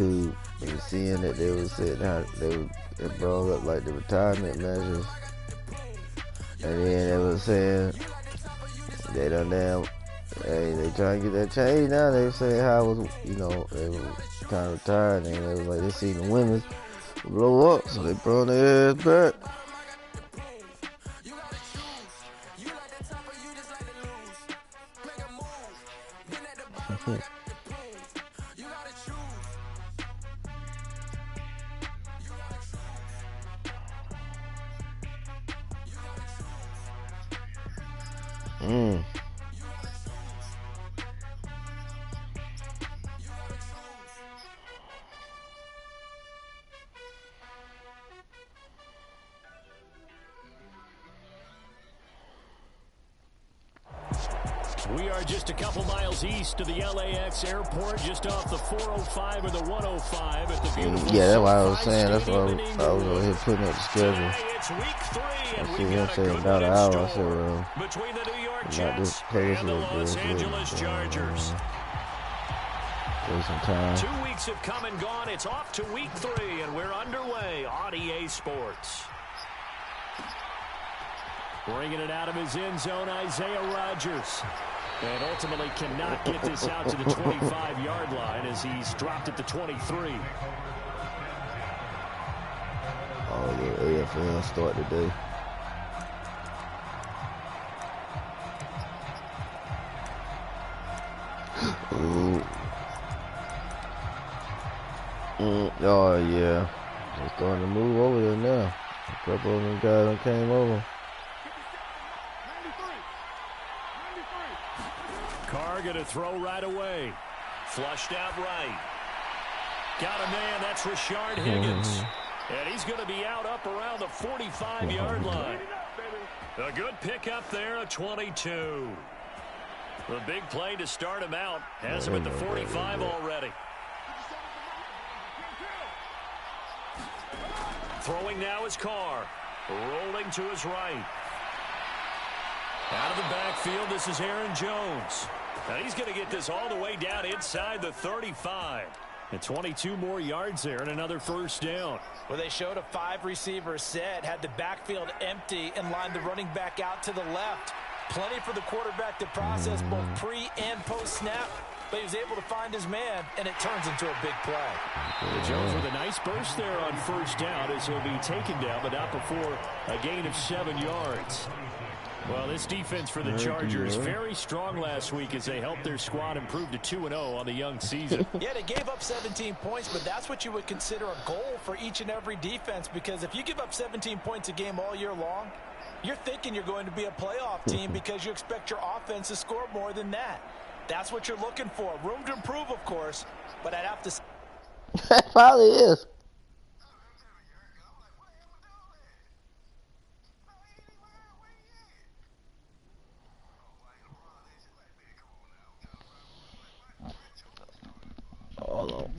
Who was seeing that they was saying how they brought up like the retirement measures, and then they was saying they done damn, hey, they trying to get that change now. They saying how it was, you know, they was kind of retired, and it was like they seen the women blow up, so they brought their ass back. We are just a couple miles east of the LAX airport, just off the 405 or the 105 at the beautiful. Yeah, that's what I was saying. That's why I was over here putting up the schedule. It's week 3, and I see him saying about an hour. I said, between the New York not Jets this place and the Los Angeles Chargers. Take some time. 2 weeks have come and gone. It's off to week 3, and we're underway on EA Sports. Bringing it out of his end zone, Isaiah Rodgers. And ultimately cannot get this out to the 25-yard line as he's dropped at the 23. Oh, the AFL start today. Oh, yeah. They're starting to move over there now. A couple of them guys came over. Carr going to throw right away. Flushed out right. Got a man. That's Rashard Higgins. And he's going to be out up around the 45-yard line. A good pickup there, a 22. The big play to start him out. Has him at the 45 already. Throwing now is Carr. Rolling to his right. Out of the backfield, this is Aaron Jones. And he's going to get this all the way down inside the 35. And 22 more yards there and another first down. Well, they showed a 5-receiver set, had the backfield empty, and lined the running back out to the left. Plenty for the quarterback to process both pre and post snap, but he was able to find his man, and it turns into a big play. Jones with a nice burst there on first down as he'll be taken down, but not before a gain of 7 yards. Well, this defense for the Chargers very strong last week as they helped their squad improve to 2-0 on the young season. Yeah, they gave up 17 points, but that's what you would consider a goal for each and every defense, because if you give up 17 points a game all year long, you're thinking you're going to be a playoff team because you expect your offense to score more than that. That's what you're looking for. Room to improve, of course, but I'd have to say that probably is. Hold on.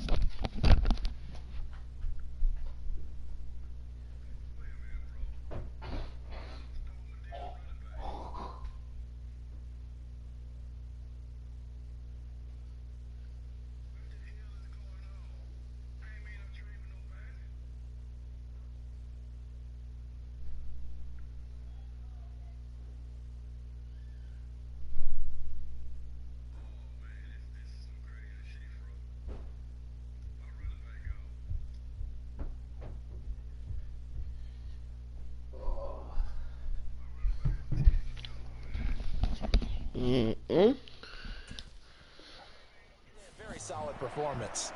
very solid performance.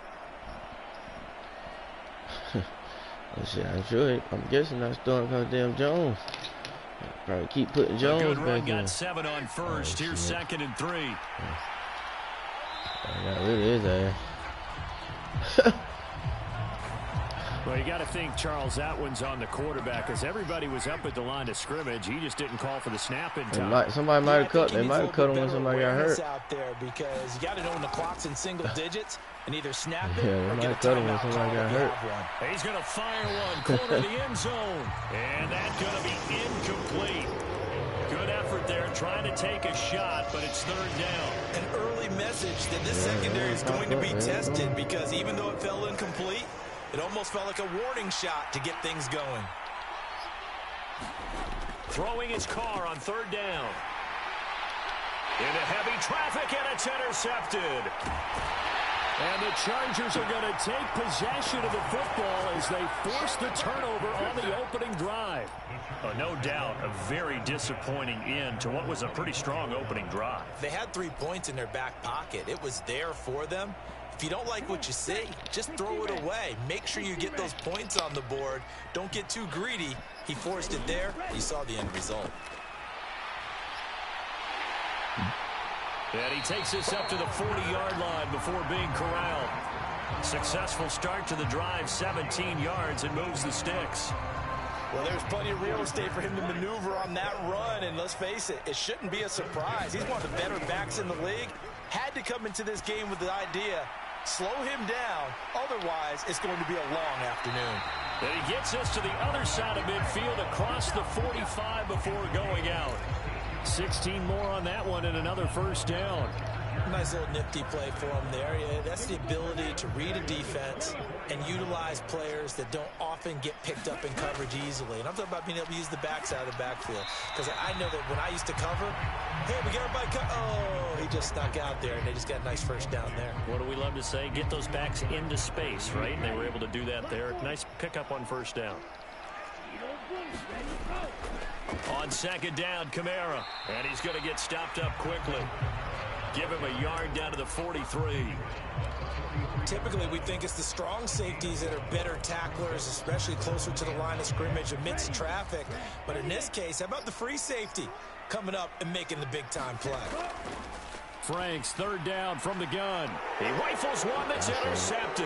I'm guessing that's starting because damn Jones. Probably keep putting Jones good run, back got in. 7 on first. Here's 2nd and 3. That really is ass. Well, you got to think, Charles, that one's on the quarterback because everybody was up at the line of scrimmage. He just didn't call for the snap in time. Somebody might have cut. They might have cut him when somebody got hurt. Out there because you got to know when the clock's in single digits and either snap it or get a timeout when somebody got hurt. He's going to fire one, corner the end zone, and that's going to be incomplete. Good effort out there trying to take a shot, but it's third down. An early message that this secondary is going to be tested because even though it fell incomplete, it almost felt like a warning shot to get things going. Throwing his car on third down. Into heavy traffic, and it's intercepted. And the Chargers are going to take possession of the football as they force the turnover on the opening drive. No doubt a very disappointing end to what was a pretty strong opening drive. They had 3 points in their back pocket. It was there for them. If you don't like what you see, just throw it away. Make sure you get those points on the board. Don't get too greedy. He forced it there. You saw the end result. And he takes this up to the 40-yard line before being corralled. Successful start to the drive, 17 yards, and moves the sticks. Well, there's plenty of real estate for him to maneuver on that run, and let's face it, it shouldn't be a surprise. He's one of the better backs in the league. Had to come into this game with the idea, slow him down, otherwise it's going to be a long afternoon. And he gets us to the other side of midfield across the 45 before going out. 16 more on that one and another first down. Nice little nifty play for him there. Yeah, that's the ability to read a defense and utilize players that don't often get picked up in coverage easily. And I'm talking about being able to use the backside of the backfield. Because I know that when I used to cover, hey, we got everybody oh, he just snuck out there, and they just got a nice first down there. What do we love to say? Get those backs into space, right? And they were able to do that there. Nice pickup on first down. On second down, Kamara. And he's going to get stopped up quickly. Give him a yard down to the 43. Typically, we think it's the strong safeties that are better tacklers, especially closer to the line of scrimmage amidst traffic. But in this case, how about the free safety coming up and making the big-time play? Franks, third down from the gun. He rifles one that's intercepted.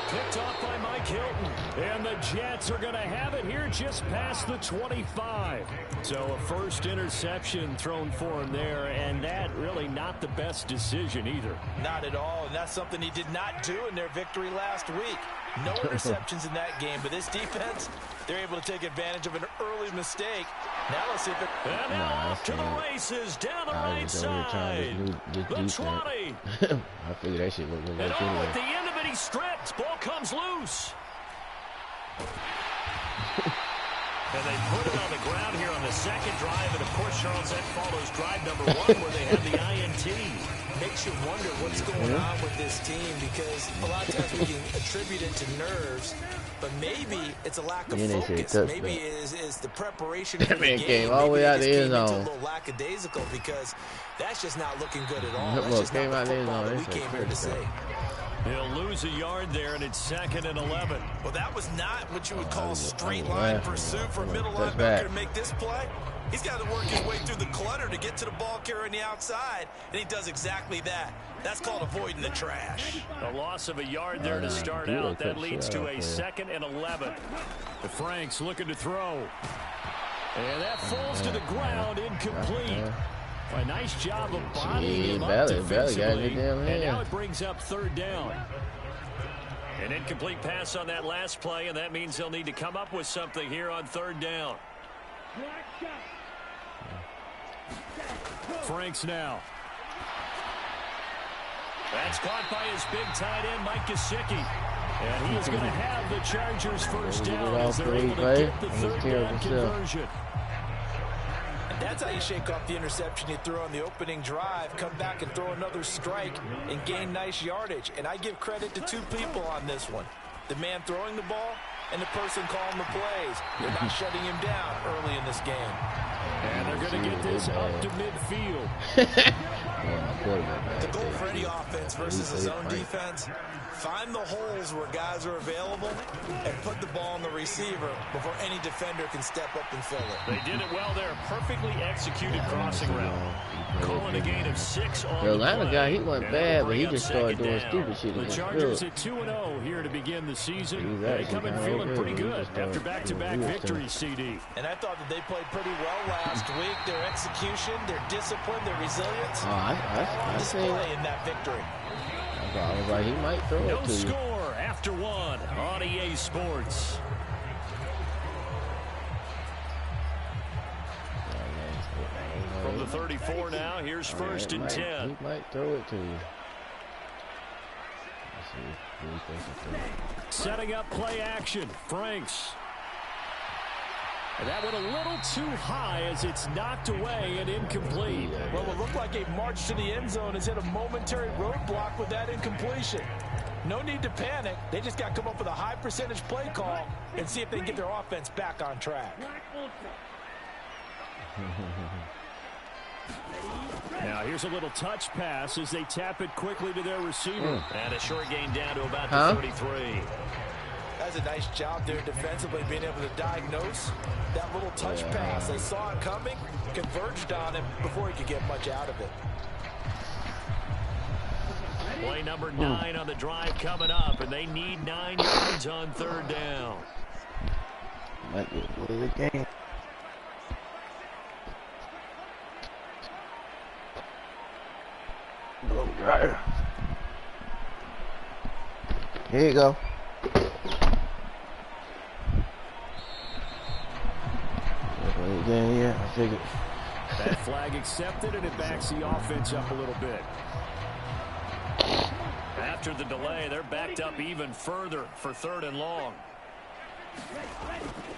Picked off by Mike Hilton. And the Jets are going to have it here just past the 25. So a first interception thrown for him there, and that really not the best decision either. Not at all, and that's something he did not do in their victory last week. No interceptions in that game, but this defense, they're able to take advantage of an early mistake. Now let's see if it... And now off to the races, down the right side. The 20. I figured that shit was going to And go at the end of it, he stripped. Ball comes loose. And they put it on the ground here on the second drive. And, of course, Charles, that follows drive number 1 where they have the INT. Makes you wonder what's going on with this team because a lot of times we can attribute it to nerves, but maybe it's a lack of focus. Maybe it is the preparation for the game. Came all the way out the end zone. A little lackadaisical because that's just not looking good at all. That's just not the football that we came here to see. He'll lose a yard there, and it's 2nd and 11. Well, that was not what you would call straight line pursuit for a middle linebacker to make this play. He's got to work his way through the clutter to get to the ball carrier on the outside, and he does exactly that. That's called avoiding the trash. A loss of a yard there to start out. That leads to a 2nd and 11. The Franks looking to throw. And that falls to the ground, incomplete. A nice job of bodying him up defensively. And now it brings up third down. An incomplete pass on that last play, and that means they'll need to come up with something here on third down. Franks now. That's caught by his big tight end, Mike Gesicki. And he is going to have the Chargers first down as they're able to get the third down conversion. And that's how you shake off the interception you threw on the opening drive, come back and throw another strike and gain nice yardage. And I give credit to 2 people on this one. The man throwing the ball and the person calling the plays. They're not shutting him down early in this game. And they're going to get this up to midfield. The goal for any offense versus a zone defense, find the holes where guys are available and put the ball on the receiver before any defender can step up and fill it. They did it well there. Perfectly executed crossing route. Calling a gain of 6 on the Atlanta guy, he went bad, but he just started doing stupid shit. The Chargers at 2-0 here to begin the season. They come in feeling pretty good after back-to-back victories, CD. And I thought that they played pretty well last week. Their execution, their discipline, their resilience, I display in that victory. I was like, he might throw it to you. No score after 1 on EA Sports. 34 now. Here's first and 10. He might throw it to you. Let's see if he thinks it's throw it. Setting up play action. Franks. And that went a little too high as it's knocked away and incomplete. Well, it looked like a march to the end zone has hit a momentary roadblock with that incompletion. No need to panic. They just got to come up with a high percentage play call and see if they can get their offense back on track. Now here's a little touch pass as they tap it quickly to their receiver. And a short gain down to about the 33. That's a nice job there defensively, being able to diagnose that little touch pass. They saw it coming, converged on it before he could get much out of it. Play number 9 on the drive coming up, and they need 9 yards on third down. Might be a play the game. Go drive. Here you go. Yeah, I figured. That flag accepted, and it backs the offense up a little bit. After the delay, they're backed up even further for third and long.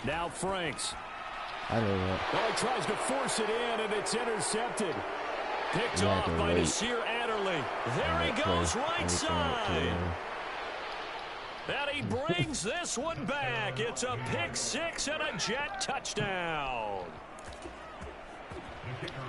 Now Franks. I know that. Well, he tries to force it in, and it's intercepted. Picked off by Nasir Adderley. There he goes, right side. And he brings this one back. It's a pick six and a Jet touchdown.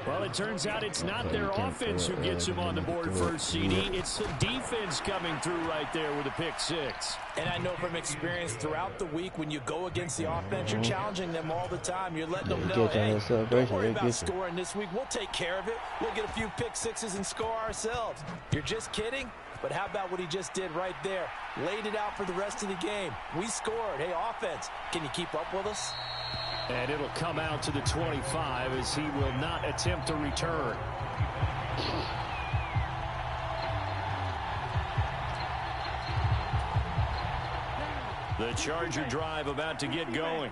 Well, it turns out it's not their offense who gets him on the board first, CD. It's the defense coming through right there with a pick six. And I know from experience throughout the week, when you go against the offense, you're challenging them all the time. You're letting them know, hey, don't worry about scoring this week. We'll take care of it. We'll get a few pick sixes and score ourselves. You're just kidding? But how about what he just did right there? Laid it out for the rest of the game. We scored. Hey, offense, can you keep up with us? And it'll come out to the 25 as he will not attempt to return. The Charger drive about to get going.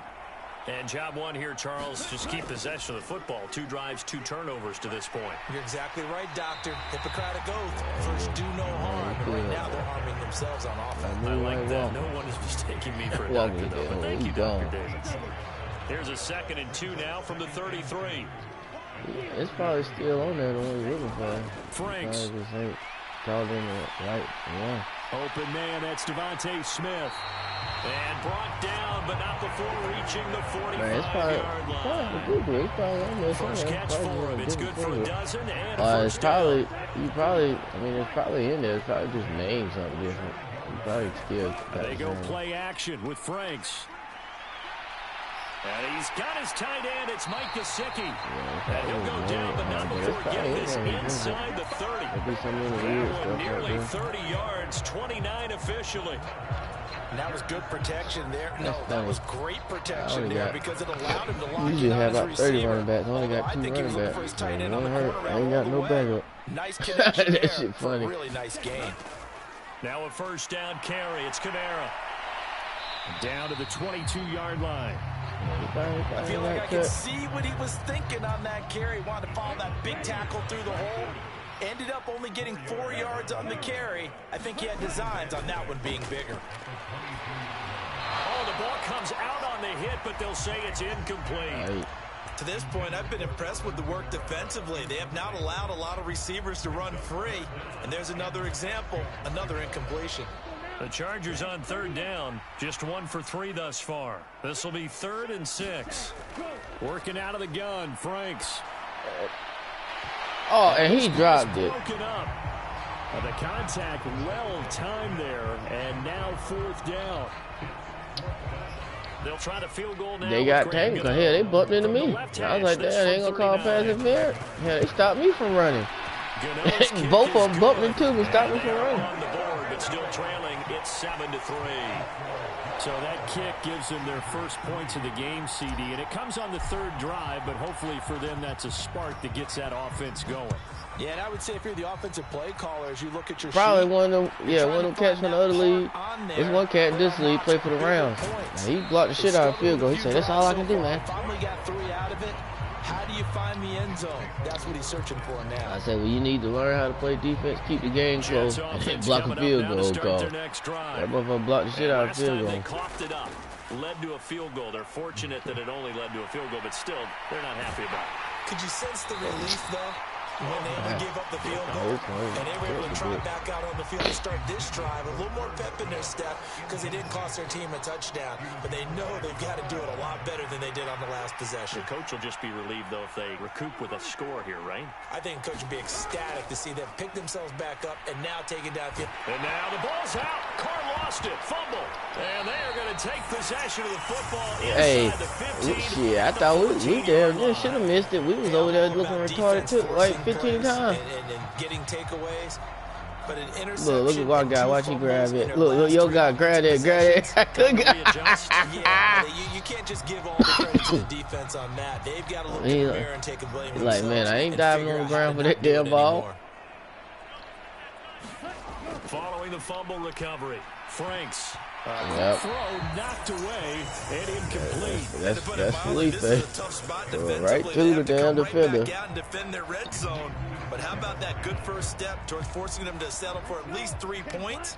And job one here, Charles, just keep possession of the football. 2 drives, 2 turnovers to this point. You're exactly right, Doctor. Hippocratic oath. First, do no harm. And right now, they're harming themselves on offense. I like that. No one is mistaking me for a doctor, though. But thank you, Dr. Davis. Here's a 2nd and 2 now from the 33. It's probably still on there, the one he's looking for. Franks. Just ain't called in the right one. Open man, that's Devontae Smith. And brought down, but not before reaching the 45-yard line. First catch for him. It's good for a dozen and a first down. It's probably in there. It's probably just named something different. He probably still. They go play action with Franks. And he's got his tight end. It's Mike Gesicki. And he'll go down, but not before getting this inside the 30. Nearly 30 yards, 29 officially. And that was good protection there. No, that was great protection there because it allowed him to lock in usually on have his about 30 receiver. running backs. Only got 2 running backs. For his tight end on the hurt. corner Ain't got no backup. Nice connection that there. shit funny. Really nice game. Now a first down carry. It's Kamara. Down to the 22-yard line. I feel like I can see what he was thinking on that carry. Wanted to follow that big tackle through the hole. Ended up only getting 4 yards on the carry. I think he had designs on that one being bigger. Oh, the ball comes out on the hit, but they'll say it's incomplete. To this point, I've been impressed with the work defensively. They have not allowed a lot of receivers to run free. And there's another example, another incompletion. The Chargers on third down, just 1 for 3 thus far. This will be 3rd and 6. Working out of the gun, Franks. Oh, and he dropped it. Broken up. The contact well timed there, and now 4th down. They'll try to field goal now. They got tangled. Hell, they bumped into me. I was like, damn, they ain't gonna call pass interference. Hell, they stopped me from running. Both of them bumped into me, stopped me from running. On the board, but still trailing. It's 7-3. So that kick gives them their first points of the game, CD, and it comes on the 3rd drive, but hopefully for them that's a spark that gets that offense going. Yeah, and I would say if you're the offensive play caller, as you look at your probably sheet, one of them cats from the other league. There's one cat in this league play for the Rams. Now, he blocked the shit out of field goal. He said, that's all I can do, man. Finally got 3 out of it. How do you find the end zone? That's what he's searching for now. I said, well, you need to learn how to play defense, keep the game close, and block a field goal call. That motherfucker blocked the shit out of the field goal. They coughed it up, led to a field goal. They're fortunate that it only led to a field goal, but still, they're not happy about it. Could you sense the relief, though? When they only gave up the field goal, and they were able to try back out on the field to start this drive, a little more pep in their step because they didn't cost their team a touchdown, but they know they've got to do it a lot better than they did on the last possession. The coach will just be relieved, though, if they recoup with a score here, right? I think coach would be ecstatic to see them pick themselves back up and now take it downfield. And now the ball's out. Carr lost it. Fumble. And they are going to take possession of the football inside the 15. Shit, I thought we damn near should have missed it. We was over there looking retarded too, like 15 times. And getting takeaways, but an interception. Look at one guy. Watch he grab it. Look, your guy grab it. Yeah, you can't just give all the credit to the defense on that. They've got to look in the mirror and take a blame. Like, man, I ain't diving on the ground for that damn ball. Following the fumble recovery, Franks. Yep. Throw knocked away and incomplete. That's Felipe. Right through the damn defender. Defend their red zone. But how about that good first step towards forcing them to settle for at least 3 points?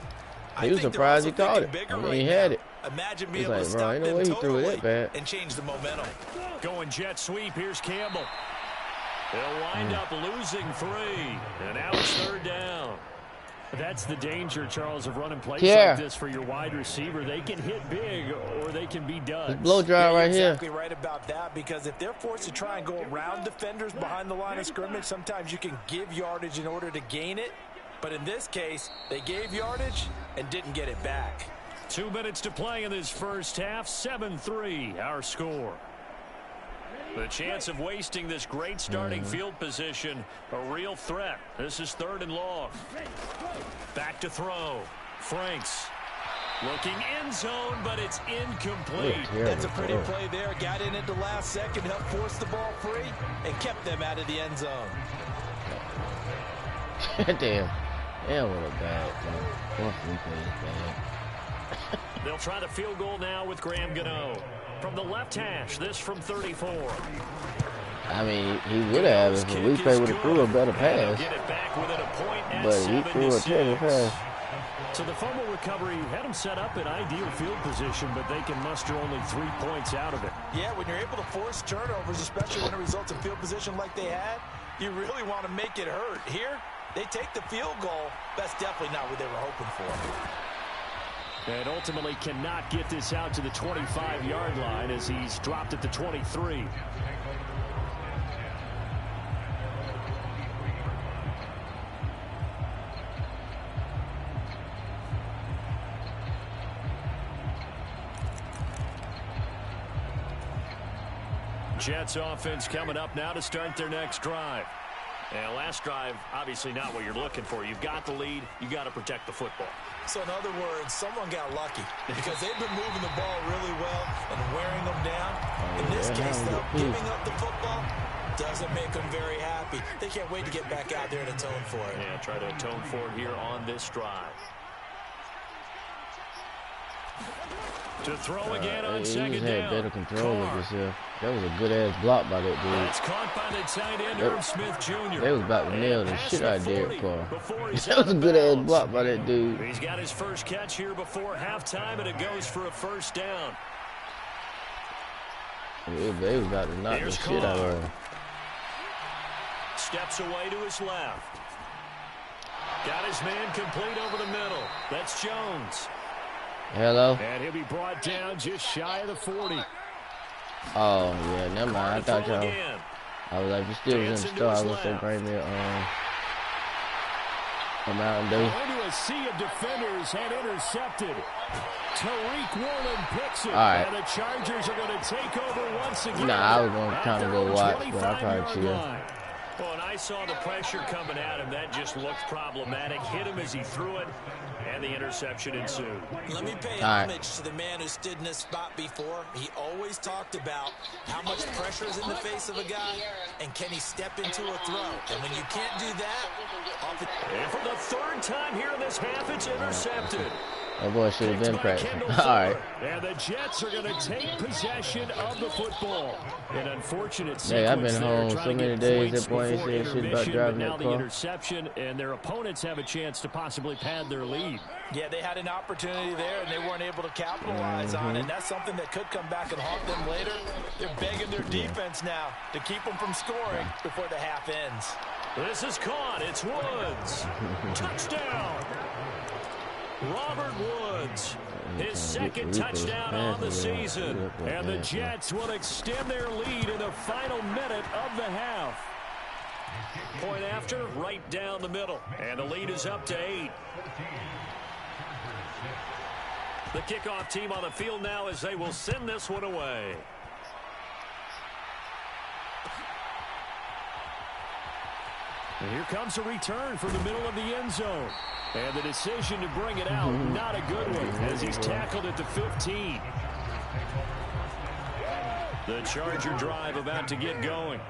He was surprised he caught it. I mean, he had it. Imagine being able to stop them totally he threw it that bad. And change the momentum. Going jet sweep. Here's Campbell. They'll wind up losing 3. And now it's 3rd down. That's the danger, Charles, of running plays like this for your wide receiver. They can hit big or they can be duds. Blow dry right here. Exactly right about that, because if they're forced to try and go around defenders behind the line of scrimmage, sometimes you can give yardage in order to gain it. But in this case, they gave yardage and didn't get it back. 2 minutes to play in this first half. 7-3, our score. The chance of wasting this great starting field position, a real threat. This is 3rd and long. Back to throw. Franks looking end zone, but it's incomplete. That's a pretty play there. Got in at the last second, helped force the ball free, and kept them out of the end zone. Damn. Damn, what a bad thing. They'll try the field goal now with Graham Gano. From the left hash, this from 34. I mean, he would have if Felipe would have threw a better pass. But he threw a terrible pass. So the fumble recovery had them set up in ideal field position, but they can muster only 3 points out of it. Yeah, when you're able to force turnovers, especially when it results in field position like they had, you really want to make it hurt. Here, they take the field goal. That's definitely not what they were hoping for. And ultimately cannot get this out to the 25-yard line as he's dropped at the 23. Jets offense coming up now to start their next drive. And last drive, obviously not what you're looking for. You've got the lead. You got to protect the football. So in other words, someone got lucky because they've been moving the ball really well and wearing them down. In this case, though, giving up the football doesn't make them very happy. They can't wait to get back out there and atone for it. Yeah, try to atone for it here on this drive. To throw again on second down. Better control of himself. That was a good-ass block by that dude. That's caught by the tight end, Irv Smith Jr. They was about to nail the shit out of Derek Carr. That was a good-ass block by that dude. He's got his first catch here before halftime, and it goes for a first down. They was about to knock the shit out of him. Steps away to his left. Got his man complete over the middle. That's Jones. Hello. And he'll be brought down just shy of the 40. Oh, yeah, never mind. I thought y'all. I was like, you still was in the store. I was going to say, bring me a Mountain Dew. Into a sea of defenders and intercepted. Tariq Woolen picks it. All right. And the Chargers are going to take over once again. Nah, I was going to kind of go watch, but I probably chill. Well, and I saw the pressure coming at him. That just looked problematic. Hit him as he threw it, and the interception ensued. Let me pay homage to the man who stood in this spot before. He always talked about how much pressure is in the face of a guy, and can he step into a throw. And when you can't do that... And for the 3rd time here in this half, it's intercepted. That boy should have been practicing. All right. And the Jets are going to take possession of the football. An unfortunate sequence. Hey, I've been home so many days. That boy ain't saying shit about driving that car. The interception, and their opponents have a chance to possibly pad their lead. Yeah, they had an opportunity there, and they weren't able to capitalize on it. And that's something that could come back and haunt them later. They're begging their defense now to keep them from scoring before the half ends. This is caught. It's Woods. Touchdown. Robert Woods, his second touchdown on the season. And the Jets will extend their lead in the final minute of the half. Point after, right down the middle. And the lead is up to 8. The kickoff team on the field now as they will send this one away. And here comes a return from the middle of the end zone. And the decision to bring it out, not a good one, as he's tackled at the 15. The Charger drive about to get going.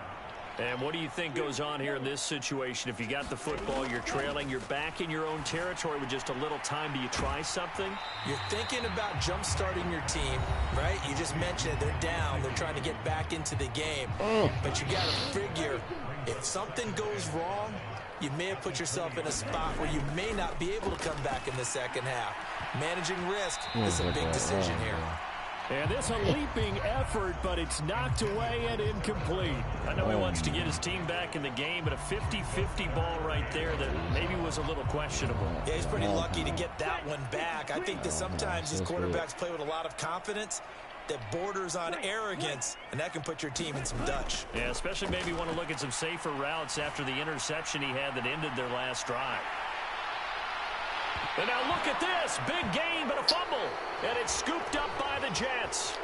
And what do you think goes on here in this situation? If you got the football, you're trailing, you're back in your own territory with just a little time. Do you try something? You're thinking about jump-starting your team, right? You just mentioned it. They're down. They're trying to get back into the game. But you got to figure, if something goes wrong, you may have put yourself in a spot where you may not be able to come back in the second half. Managing risk is a big decision here. And this a leaping effort, but it's knocked away and incomplete. I know he wants to get his team back in the game, but a 50-50 ball right there that maybe was a little questionable. Yeah, he's pretty lucky to get that one back. I think that sometimes these quarterbacks play with a lot of confidence that borders on arrogance, and that can put your team in some Dutch. Yeah, especially maybe want to look at some safer routes after the interception he had that ended their last drive. And now look at this. Big gain, but a fumble. And it's scooped up by the Jets.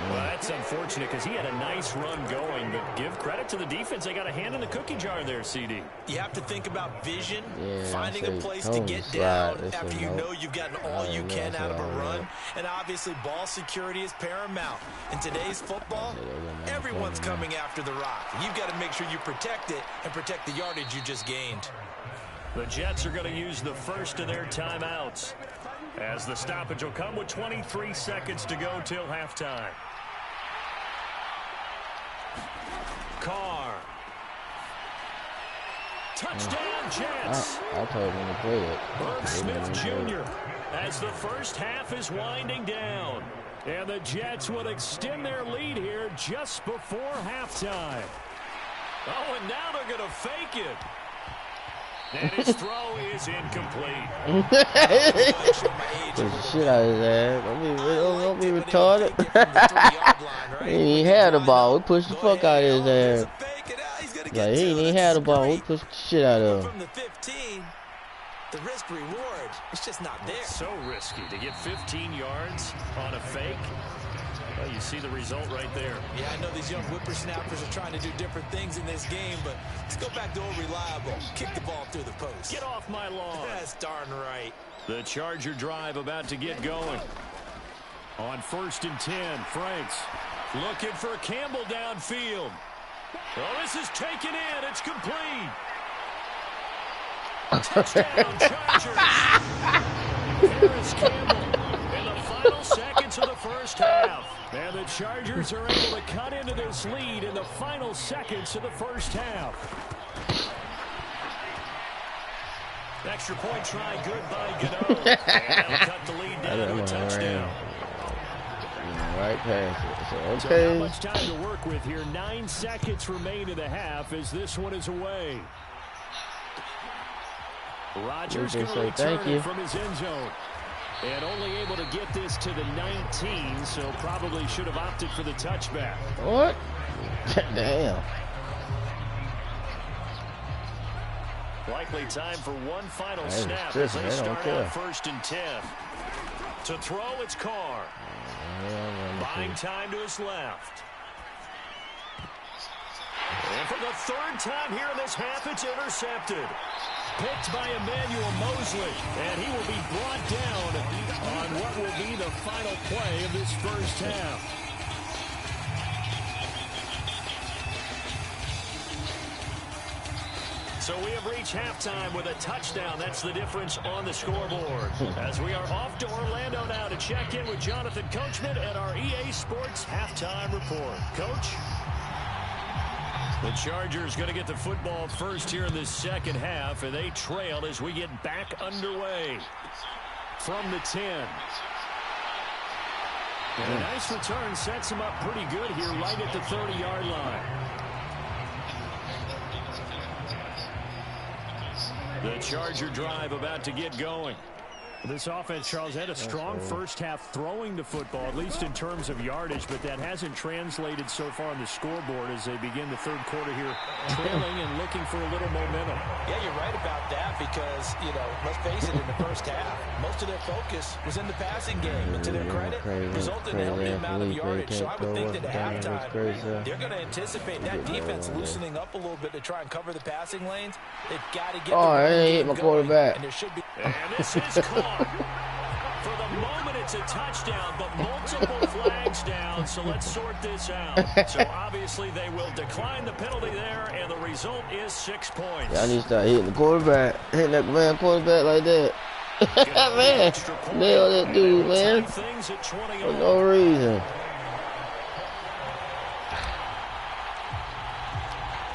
Well, that's unfortunate because he had a nice run going, but give credit to the defense. They got a hand in the cookie jar there, CD. You have to think about vision, finding a place to get down after you know you've gotten all you can out of a run. And obviously, ball security is paramount. In today's football, everyone's coming after the rock. You've got to make sure you protect it and protect the yardage you just gained. The Jets are going to use the first of their timeouts, as the stoppage will come with 23 seconds to go till halftime. Carr. Touchdown, Jets. I told him to play it. Herb Smith Jr. as the first half is winding down. And the Jets will extend their lead here just before halftime. Oh, and now they're going to fake it. And his throw is incomplete. Push the shit out of his ass. Don't be retarded. He ain't even had the ball. We pushed the fuck out of his ass. Like, he ain't even had the ball. We pushed the shit out of him. From the 15, the risk reward, it's just not there. It's so risky to get 15 yards on a fake. Well, you see the result right there. Yeah, I know these young whippersnappers are trying to do different things in this game, but let's go back to old reliable. Kick the ball through the post. Get off my lawn. That's darn right. The Charger drive about to get going. On 1st and 10, Franks looking for Campbell downfield. Oh, this is taken in. It's complete. Touchdown, Chargers. Harris Campbell in the final seconds of the first half. And the Chargers are able to cut into this lead in the final seconds of the first half. Extra point try good by Gano. And they'll cut the lead down to a touchdown. Right past it. So, okay. So not much time to work with here. 9 seconds remain in the half as this one is away. Rodgers going to return it from his end zone. And only able to get this to the 19, so probably should have opted for the touchback. What? Damn. Likely time for one final snap as they start out 1st and 10. To throw, it's Carr. Buying time to his left. And for the 3rd time here in this half, it's intercepted. Picked by Emmanuel Mosley, and he will be brought down on what will be the final play of this first half. So we have reached halftime with a touchdown. That's the difference on the scoreboard. As we are off to Orlando now to check in with Jonathan Coachman and our EA Sports halftime report. Coach? The Chargers going to get the football first here in the second half, and they trail as we get back underway from the 10. And a nice return sets him up pretty good here right at the 30-yard line. The Charger drive about to get going. This offense, Charles, had a strong first half throwing the football, at least in terms of yardage, but that hasn't translated so far on the scoreboard as they begin the third quarter here, trailing and looking for a little momentum. Yeah, you're right about that because, you know, let's face it, in the first half, most of their focus was in the passing game. But to their credit, resulted in a healthy amount of yardage. So I would think that at halftime, they're going to anticipate that defense loosening up a little bit to try and cover the passing lanes. They've got to get I hit my quarterback. And there should be. And this is caught. For the moment, it's a touchdown, but multiple flags down, so let's sort this out. So obviously they will decline the penalty there, and the result is 6 points. Y'all need to start hitting the quarterback, hitting that man quarterback like that. Man, nail that dude, man. For no reason.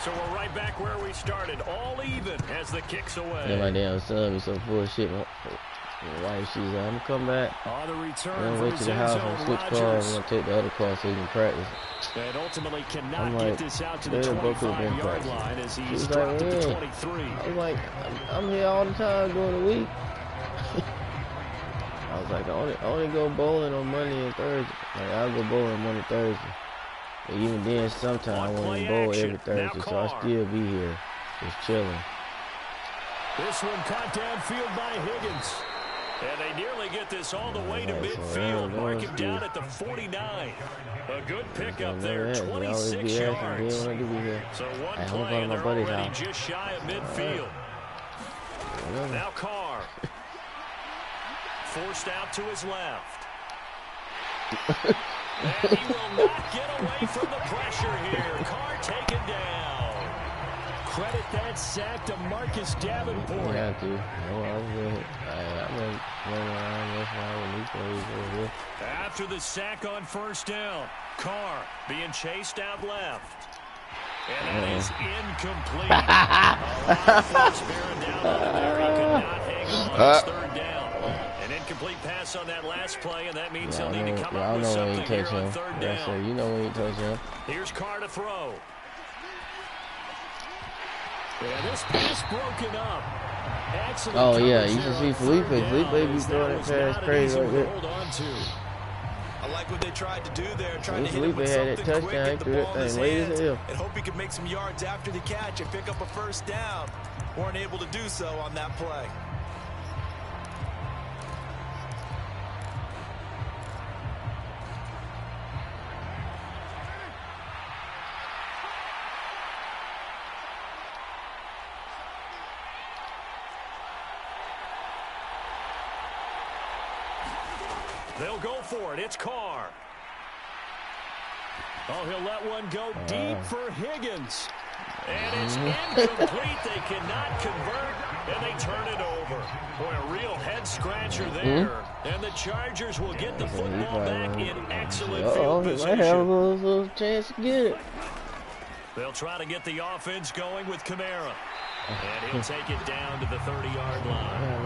So we're right back where we started, all even as the kick's away. Yeah, my damn son be so full of shit. Wife, she's like, I'm gonna come back. On the return, I'm gonna wait to the house and switch cars. I'm gonna take the other car so he can practice. And ultimately cannot I'm get like, this out to the 25-yard line as he's dropped to the 23. I'm like, I'm here all the time during the week. I was like, I only go bowling on Monday and Thursday. Like, I'll go bowling Monday, Thursday. But even then, sometimes I want to bowl every Thursday, so I still be here, just chilling. This one caught downfield by Higgins. And they nearly get this all the way to midfield. Mark him down at the 49. A good pickup there, 26 yards. So one play, and they're already just shy of midfield. Now Carr. Forced out to his left. And he will not get away from the pressure here. Carr taken down. Credit that sack to Marcus Davenport. Yeah, dude. I'm running around with my After the sack on first down, Carr being chased out left. And that is incomplete. Bearing down on there. He could not hang on. It's third down. An incomplete pass on that last play, and that means he'll need to come up with something here on third down. So you know when you touch him. Here's Carr to throw. Yeah, this pass broken up. Excellent. Oh yeah, you can see Felipe. Felipe be throwing that pass crazy right there. I like what they tried to do there, trying to hit him with something quick, get the ball in his hands, and hope he could make some yards after the catch and pick up a first down. Weren't able to do so on that play. They'll go for it. It's Carr. Oh, he'll let one go deep for Higgins. And it's incomplete. They cannot convert, and they turn it over. Boy, a real head-scratcher there. And the Chargers will get the football back in excellent field position. Might have a little chance to get it. They'll try to get the offense going with Kamara. And he'll take it down to the 30-yard line.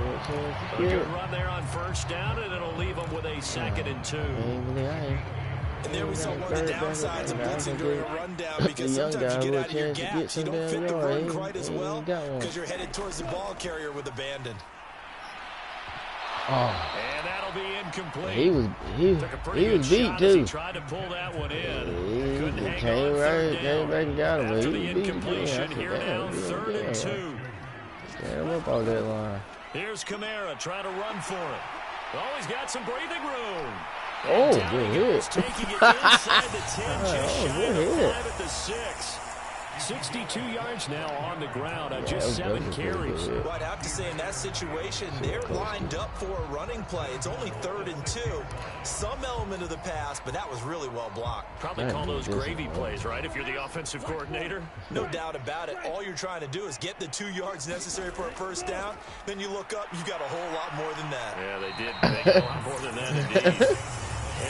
A good run there on first down, and it'll leave them with a 2nd and 2. And there we saw one of the downsides of blitzing during a rundown, because sometimes you get out of your gaps. You don't fit the run quite as well because you're headed towards the ball carrier with abandon. And that'll be incomplete. He was beat too. He tried to pull that one in. Couldn't hang came on right, came back and got him. After He the was incompletion, beat. here now, 3rd and 2. Damn up all that line. Here's Kamara trying to run for it. Oh, he's got some breathing room. Oh, good hit. Taking it inside the 10, just shy of the 5 at the 6. 62 yards now on the ground on just 7 carries. Well, I'd have to say in that situation, they're lined up for a running play. It's only 3rd and 2. Some element of the pass, but that was really well blocked. Probably call those gravy plays, right, if you're the offensive coordinator? No doubt about it. All you're trying to do is get the 2 yards necessary for a first down. Then you look up, you've got a whole lot more than that. Yeah, they did make a lot more than that indeed.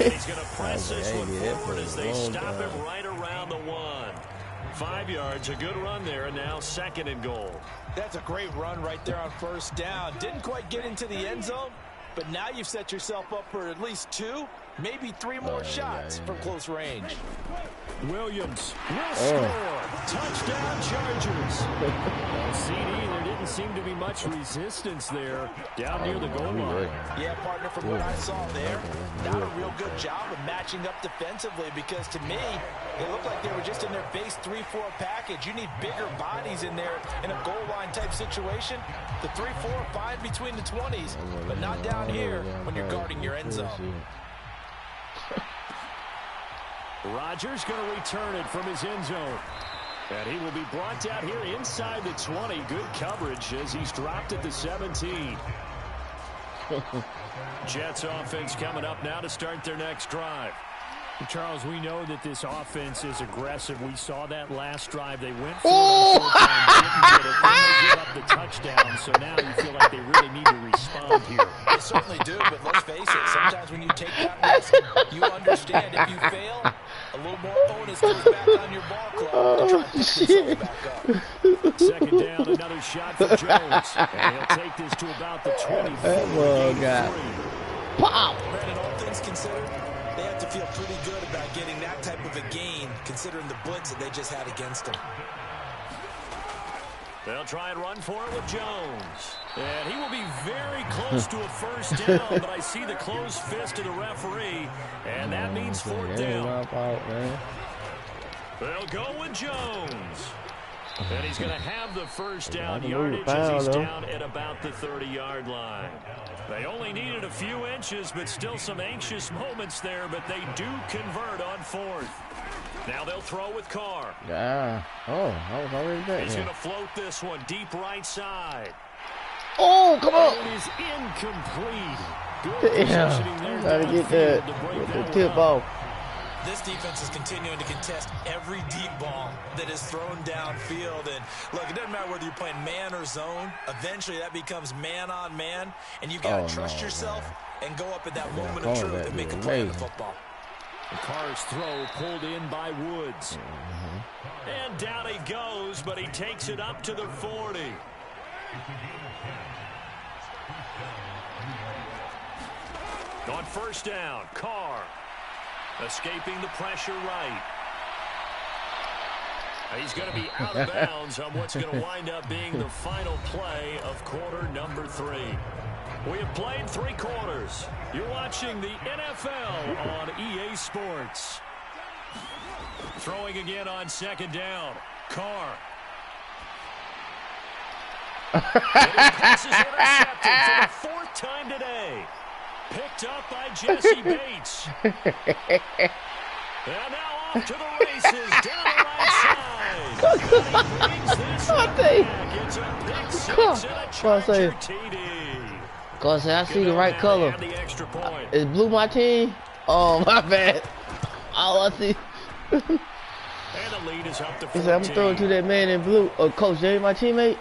And he's going to press this one forward as they stop him right around the 1. 5 yards, a good run there, and now 2nd and goal. That's a great run right there on first down. Didn't quite get into the end zone, but now you've set yourself up for at least 2, maybe 3 more shots from close range. Williams will score. Touchdown, Chargers. CD, there didn't seem to be much resistance there down near the goal line. Yeah, partner, from what I saw there, not a real good job of matching up defensively, because to me, it looked like they were just in their base 3-4 package. You need bigger bodies in there in a goal line type situation. The 3-4 fine between the 20s, but not down here when you're guarding your end zone. Rodgers going to return it from his end zone. And he will be brought down here inside the 20. Good coverage as he's dropped at the 17. Jets offense coming up now to start their next drive. Charles, we know that this offense is aggressive. We saw that last drive. They went for it on 4 times, didn't get it, then they give up the touchdown. So now you feel like they really need to respond here. They certainly do, but let's face it, sometimes when you take that risk, you understand if you fail, a little more onus goes back on your ball club to try to pick themselves back up. 2nd down, another shot for Jones. And he'll take this to about the 24. Pop! Brandon, all things considered, they have to feel pretty good about getting that type of a gain, considering the blitz that they just had against them. They'll try and run for it with Jones. And he will be very close to a first down, but I see the closed fist of the referee, and that means 4th down. They'll go with Jones. And he's going to have the first down yardage as he's down at about the 30-yard line. They only needed a few inches, but still some anxious moments there, but they do convert on 4th. Now they'll throw with Carr. Yeah. Oh, I was already back. He's going to float this one deep right side. Oh, come on. It is incomplete. Good positioning there. Gotta get that tip off. This defense is continuing to contest every deep ball that is thrown downfield. And look, it doesn't matter whether you're playing man or zone. Eventually, that becomes man on man, and you got to trust yourself and go up at that moment of truth and make a play in the football. The Carr's throw pulled in by Woods. And down he goes, but he takes it up to the 40. On first down, Carr escaping the pressure right. He's going to be out of bounds on what's going to wind up being the final play of quarter number 3. We have played 3 quarters. You're watching the NFL on EA Sports. Throwing again on 2nd down. Carr. Pass is intercepted for the 4th time today. Picked up by Jesse Bates. And now off to the races down the right side. And he brings this one back. It's a pick 6 and a Charger TD. Cause I see the right color. Is blue my team? Oh, my bad. All I see. And the lead is up to 14. He said, I'm throwing to that man in blue. Coach Jay, my teammate.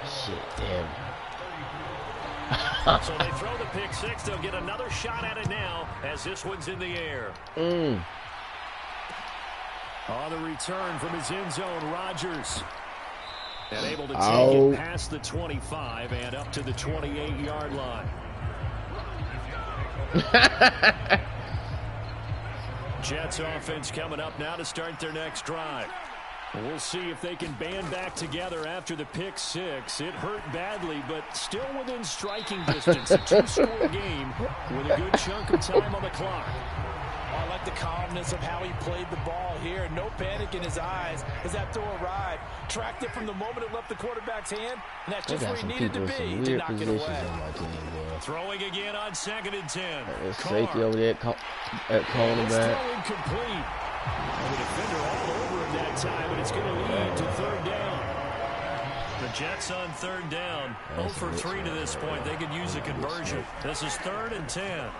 Shit, damn. So they throw the pick 6. They'll get another shot at it now as this one's in the air. On the return from his end zone, Rodgers. And able to take it past the 25 and up to the 28-yard line. Jets offense coming up now to start their next drive. We'll see if they can band back together after the pick 6. It hurt badly, but still within striking distance. A 2-score game with a good chunk of time on the clock. I like the calmness of how he played the ball here. No panic in his eyes as that throw arrived. Tracked it from the moment it left the quarterback's hand, and that's just where he needed to be to knock it away. Throwing again on 2nd and 10. Safety over there at cornerback. Throw incomplete. And the defender all over him that time, and it's going to lead to third down. The Jets on third down. 0 for 3 to this point. They could use a conversion. This is 3rd and 10.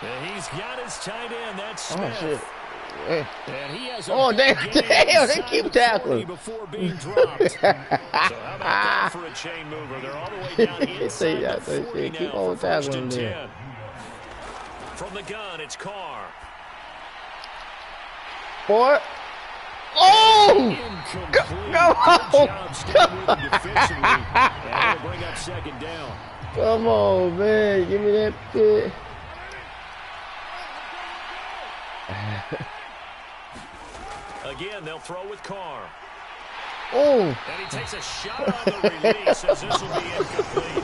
And he's got his tight end. That's Smith. Oh, shit. Hey. And he has damn, they keep tackling. Before being dropped. So how about that for a chain mover? They're all the way down inside the 40 now for 1st and 10. From the gun, it's Carr. Boy. Oh! Bring up 2nd down. Come on, man. Give me that bit. Again, they'll throw with Carr. Oh! And he takes a shot on the release as this will be incomplete.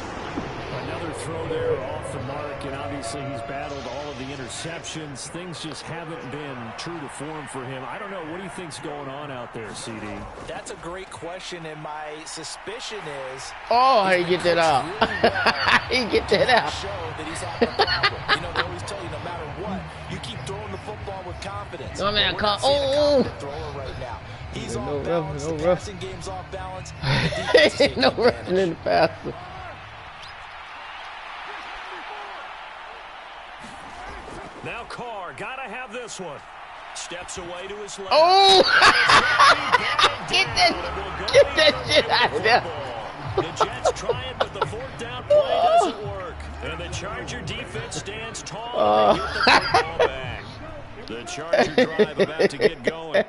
Another throw there off the mark, and obviously he's battled all of the interceptions. Things just haven't been true to form for him. I don't know. What do you think's going on out there, CD? That's a great question, and my suspicion is... Oh, how you get that out? How you get that out? Show that he's having a problem. You know, they always tell you no matter what, you keep throwing the football with confidence. No, man, thrower right now. He's off balance. The passing game's off balance. No roughing in the passer. Now Carr, gotta have this one. Steps away to his left. Oh! Get that shit out of there. The Jets try it, but the 4th down play doesn't work. And the Charger defense stands tall. They get the football back. The Charger drive about to get going.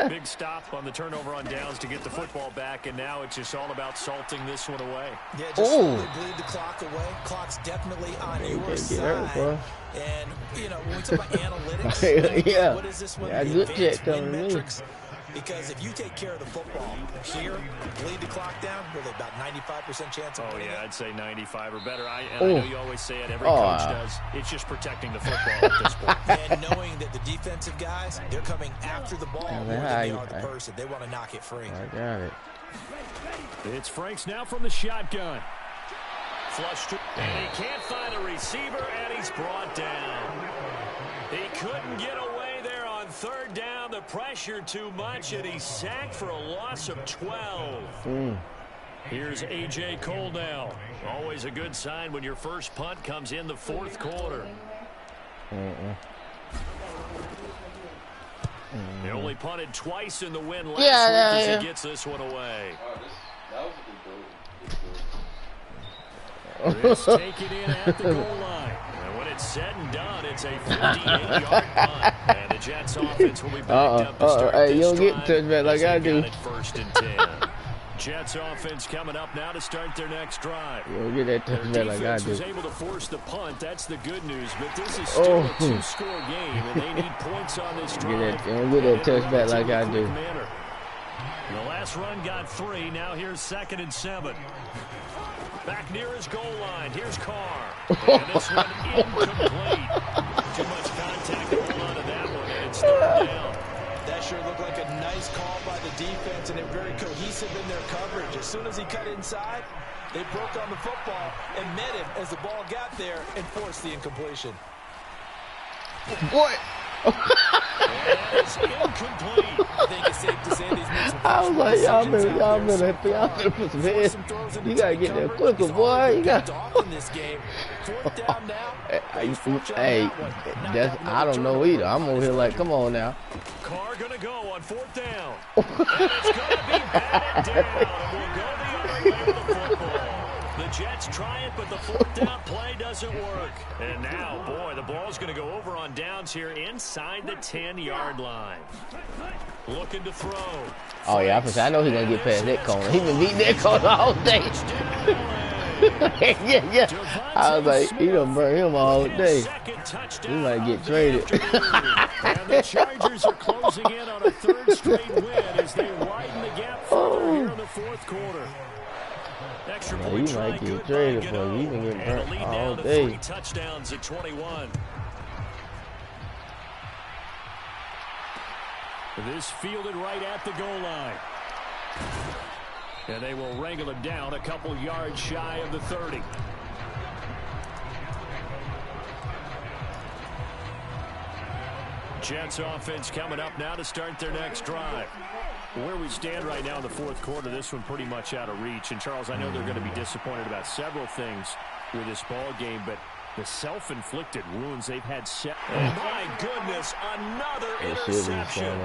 Big stop on the turnover on downs to get the football back, and now it's just all about salting this one away. Yeah, just slowly bleed the clock away. Clock's definitely on your side. And, you know, when we talk about analytics, what is this one? Yeah, good check coming in. Because if you take care of the football here, bleed the clock down, with about 95% chance of winning. Oh, yeah, I'd say 95 or better. I know you always say it, every coach does. It's just protecting the football at this point. And knowing that the defensive guys, they're coming after the ball more than they are the person. They want to knock it free. I got it. It's Franks now from the shotgun. Flushed, and he can't find a receiver, and he's brought down. He couldn't get away there on 3rd down. The pressure too much, and he's sacked for a loss of 12. Here's A.J. Cole now. Always a good sign when your first punt comes in the 4th quarter. They only punted twice in the win last week as he gets this one away. Let's take it in at the goal line. And when it's said and done, it's a 58-yard punt. And the Jets offense will be backed up to start this you don't get drive touchback like I do. 1st and 10. Jets offense coming up now to start their next drive. You don't get that touchback like I do. Was able to force the punt. That's the good news. But this is still a 2-score game, and they need points on this drive. You don't get that touchback like I do. The last run got 3. Now here's 2nd and 7. Back near his goal line. Here's Carr. And this one incomplete. Too much contact to hold on to that one, and it's 3rd down. That sure looked like a nice call by the defense, and they're very cohesive in their coverage. As soon as he cut inside, they broke on the football and met him as the ball got there and forced the incompletion. Boy. It's incomplete. I think it's safe to say these men. I was like, y'all better put some heads. You gotta get there quicker, boy. You got in this game. 4th down now. Hey, that's I don't know either. I'm over here like, come on now. Carr gonna go on 4th down. And it's gonna be batted down, and we'll go the other way with the football. The Jets try it, but the 4th down play doesn't work. And now, boy, the ball's going to go over on downs here inside the 10-yard line. Looking to throw. Oh, yeah, I know he's going to get past that corner. He's been beating that corner all day. yeah. I was like, he done burn him all day. He might get traded. And the Chargers are closing in on a 3rd straight win as they widen the gap further here in the 4th quarter. Extra point try, might get traded for you. You've been getting burnt all day. 3 touchdowns at 21. This fielded right at the goal line. And they will wrangle him down a couple yards shy of the 30. Jets offense coming up now to start their next drive. Where we stand right now in the fourth quarter, this one pretty much out of reach. And, Charles, I know they're going to be disappointed about several things with this ball game, but the self-inflicted wounds they've had set. And my goodness, another interception.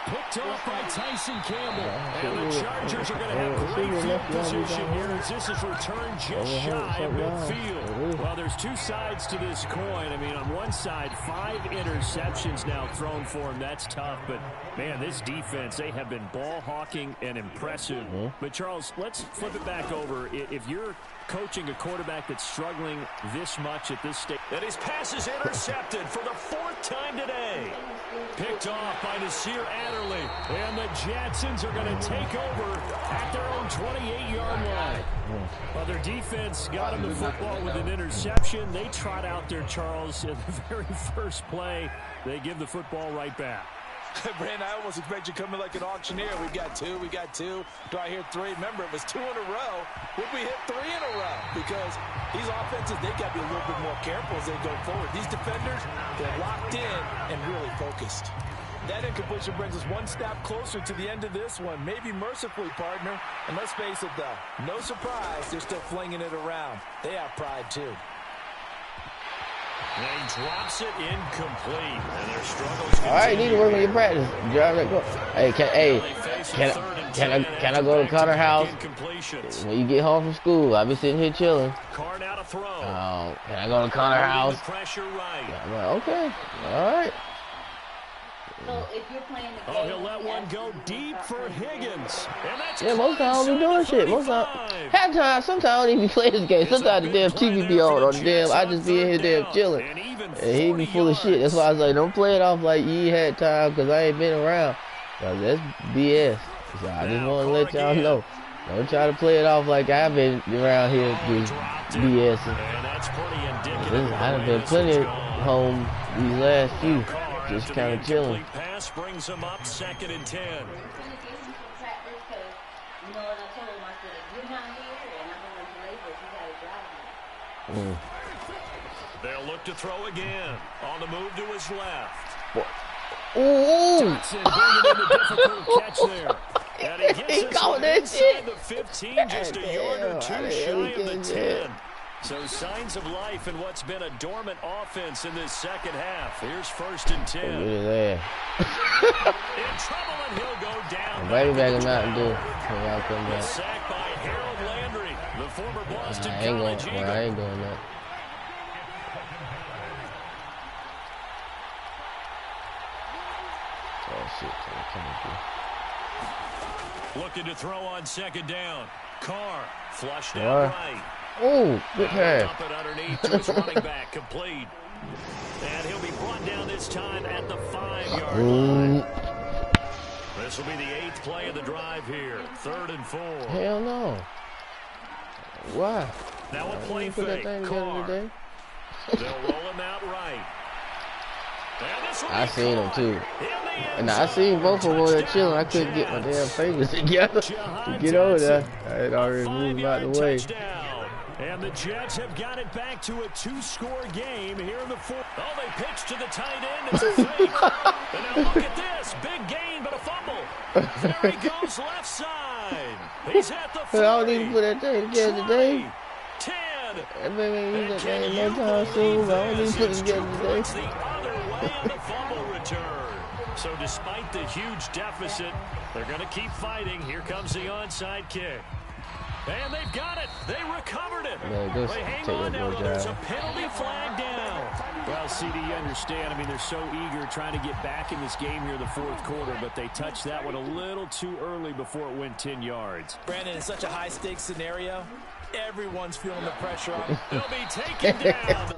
Picked off by Tyson Campbell. And the Chargers are going to have great field position here as this is returned just shy of midfield. Well, there's two sides to this coin. I mean, on one side, 5 interceptions now thrown for him. That's tough. But, man, this defense, they have been ball hawking and impressive. But, Charles, let's flip it back over. If you're coaching a quarterback that's struggling this much at this stage. And his pass is intercepted for the 4th time today. Picked off by Nasir Adderley. And the Jetsons are going to take over at their own 28-yard line. Well, their defense got him the football with an interception. They trot out there, Charles, in the very first play. They give the football right back. Brandon, I almost expect you coming like an auctioneer. We got 2. Do I hear 3? Remember, it was 2 in a row. Would we hit 3 in a row? Because these offenses, they got to be a little bit more careful as they go forward. These defenders, they're locked in and really focused. That incompletion brings us one step closer to the end of this one. Maybe mercifully, partner. And let's face it, though, no surprise, they're still flinging it around. They have pride, too. And he drops it incomplete. And their struggles continue. All right, you need to work on your practice. Drive that go. Can I go to Connor house when you get home from school? I'll be sitting here chilling. Card out a throw. Can I go to Connor house? Pressure right. I'm like, okay, all right. So if you're playing the game, He'll let one go deep for Higgins. And that's most times I don't be doing shit. Most times, half time, sometimes I don't even be playing this game. Sometimes the damn TV be on, or the damn, I just be in here damn chilling. And he be full of shit. That's why I was like, don't play it off like you ain't had time, because I ain't been around. That's BS. So I just want to let y'all know. Don't try to play it off like I've been around here just BSing. I done been plenty home these last few. Just kind of chilling. Pass brings him up 2nd and 10. They'll look to throw again. On the move to his left. Johnson bringing in the difficult catch there. And he gets us inside the 15, just a yard or 2 shy of the 10. So signs of life in what's been a dormant offense in this second half. Here's 1st and 10. In trouble, and he'll go down. Right back in Mountain Dew. Y'all come back. Sacked by Harold Landry, the former Boston I ain't doing that. Oh shit! Looking to throw on 2nd down. Carr flushed out right. Oh, good pass. Up it underneath to his running back, complete. And he'll be brought down this time at the 5-yard line. This will be the 8th play of the drive here. 3rd and 4. Hell no. Why? Now a play fake. Carr. They'll roll him out right. I seen him too. And I seen both of them over there chilling. I couldn't get my damn fingers together to get over there. I had already moved out the way. And the Jets have got it back to a 2-score game here in the 4th. Oh, they pitch to the tight end. It's a fake. And now look at this. Big gain, but a fumble. There he goes left side. He's at the 40. I don't even put that thing together today. 10. And maybe use that thing no time soon. I don't even put it together today. The other way in the fumble return. So despite the huge deficit, they're going to keep fighting. Here comes the onside kick. And they've got it. They recovered it. Yeah, they hang on now. There's a penalty flag down. Well, CD, you understand. I mean, they're so eager trying to get back in this game here in the 4th quarter, but they touched that one a little too early before it went 10 yards. Brandon, in such a high-stakes scenario, everyone's feeling the pressure on. They'll be taken down.